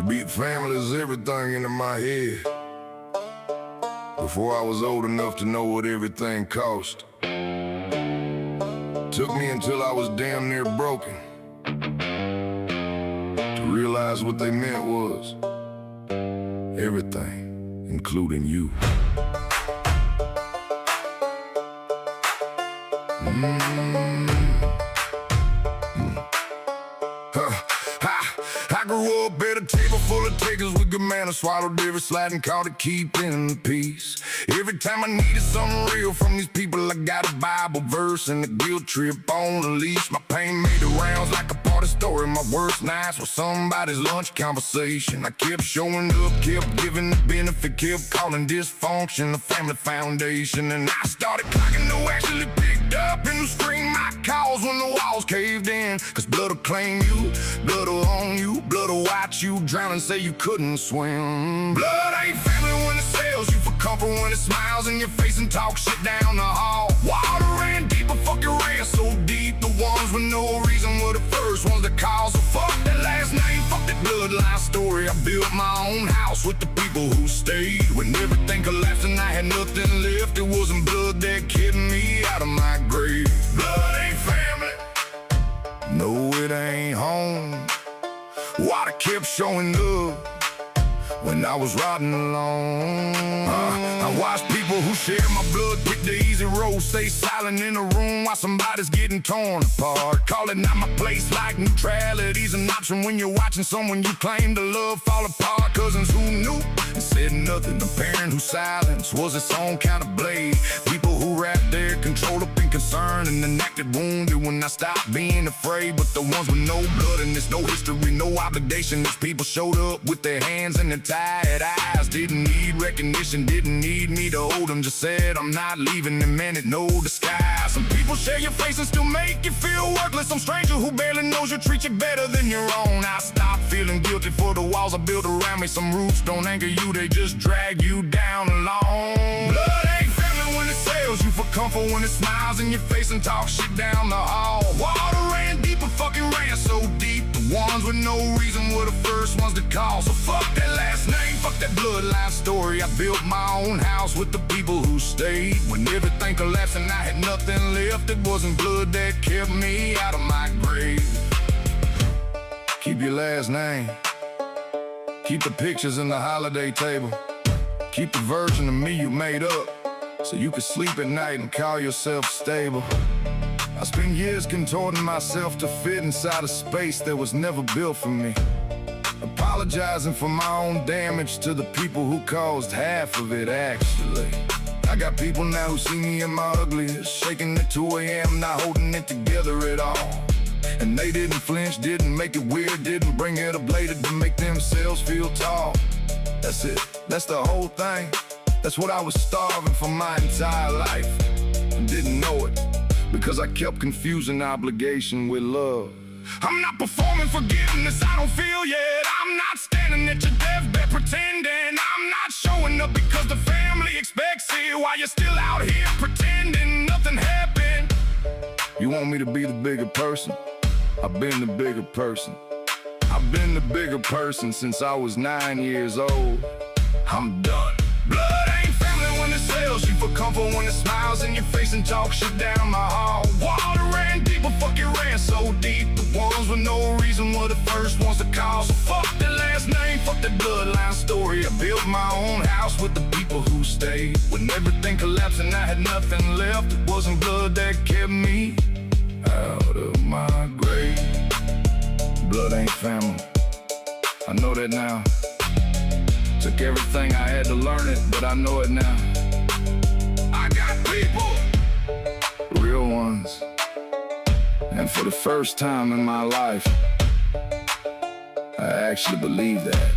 Beat family's everything into my head. Before I was old enough to know what everything cost. Took me until I was damn near broken to realize what they meant was everything, including you. I grew up at a table full of takers with good manners, swallowed every sliding call to keep in peace. Every time I needed something real from these people, I got a Bible verse and a guilt trip on the leash. My pain made the rounds like a party story. My worst nights were somebody's lunch conversation. I kept showing up, kept giving the benefit, kept calling dysfunction the family foundation. And I started clocking who actually picked up and screamed my calls when the walls caved in. Cause blood will claim you, blood will own you, blood will watch you drown and say you couldn't swim. Blood ain't family when it sells you for comfort, when it smiles in your face and talks shit down the hall. Water ran deeper, fucking ran so deep. The ones with no reason were the first ones to call. So fuck that last name, fuck that bloodline story. I built my own house with the people who stayed. When everything collapsed and I had nothing left, it wasn't blood that kept me out of my grave. Blood ain't family, no it ain't home. Water kept showing up when I was riding alone. I watched people who share my blood pick the easy road, stay silent in a room while somebody's getting torn apart. Call it not my place, like neutrality's an option when you're watching someone you claim to love fall apart. Cousins who knew and said nothing, a parent whose silence was its own kind of blade. People who wrapped their control up in concern and then acted wounded when I stopped being afraid. But the ones with no blood and there's no history, no obligation, these people showed up with their hands in their tired eyes. Didn't need recognition, didn't need me to hold them, just said I'm not leaving them in it, no disguise. Some people share your face and still make you feel worthless. Some stranger who barely knows you treat you better than your own. I stopped feeling guilty for the walls I built around me. Some roots don't anchor you, they just drag you down alone. Blood ain't family when it sells you for comfort, when it smiles in your face and talks shit down the hall. Water ran deeper, fucking ran so deep. The ones with no reason were the first ones to call. So fuck that last name, fuck that bloodline story. I built my own house with the people who stayed. When everything collapsed and I had nothing left, it wasn't blood that kept me out of my grave. Keep your last name, keep the pictures in the holiday table, keep the version of me you made up, so you could sleep at night and call yourself stable. I spent years contorting myself to fit inside a space that was never built for me, apologizing for my own damage to the people who caused half of it actually. I got people now who see me in my ugliest, shaking at 2 a.m., not holding it together at all. And they didn't flinch, didn't make it weird, didn't bring it up later to make themselves feel tall. That's it, that's the whole thing. That's what I was starving for my entire life, and didn't know it, because I kept confusing obligation with love. I'm not performing forgiveness, I don't feel yet. I'm not standing at your deathbed pretending. I'm not showing up because the family expects it, while you're still out here pretending nothing happened. You want me to be the bigger person? I've been the bigger person. I've been the bigger person since I was 9 years old. I'm done. Blood ain't family when it sells you for comfort, when it smiles in your face and talks shit down the hall. Water ran deeper, fucking ran so deep. The ones with no reason were the first ones to call. So fuck that last name, fuck that bloodline story. I built my own house with the people who stayed. When everything collapsed and I had nothing left, it wasn't blood that kept me out of my grave. Blood ain't family, I know that now. Took everything I had to learn it, but I know it now. I got people, real ones, and for the first time in my life, I actually believe that.